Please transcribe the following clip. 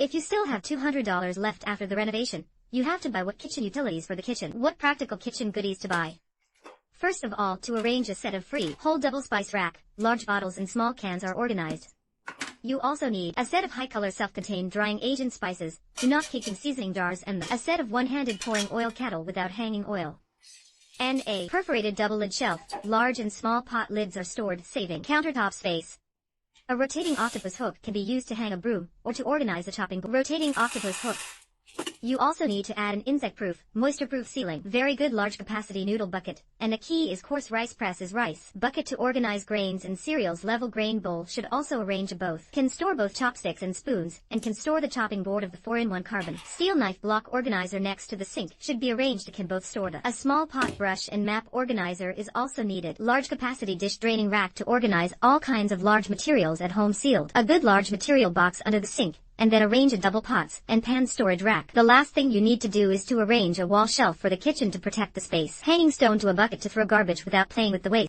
If you still have $200 left after the renovation, you have to buy what kitchen utilities for the kitchen. What practical kitchen goodies to buy? First of all, to arrange a set of free whole double spice rack, large bottles and small cans are organized. You also need a set of high-color self-contained drying agent spices, do not kicking seasoning jars and a set of one-handed pouring oil kettle without hanging oil. And a perforated double-lid shelf, large and small pot lids are stored, saving countertop space. A rotating octopus hook can be used to hang a broom, or to organize a chopping board. Rotating octopus hook. You also need to add an insect-proof, moisture-proof ceiling, very good large-capacity noodle bucket, and a key is coarse rice press is rice bucket to organize grains and cereals. Level grain bowl should also arrange both. Can store both chopsticks and spoons, and can store the chopping board of the 4-in-1 carbon steel knife block organizer next to the sink should be arranged. It can both store the. A small pot brush and map organizer is also needed. Large-capacity dish draining rack to organize all kinds of large materials at home, sealed. A good large material box under the sink, and then arrange a double pots and pan storage rack. The last thing you need to do is to arrange a wall shelf for the kitchen to protect the space. Hanging stone to a bucket to throw garbage without playing with the waste.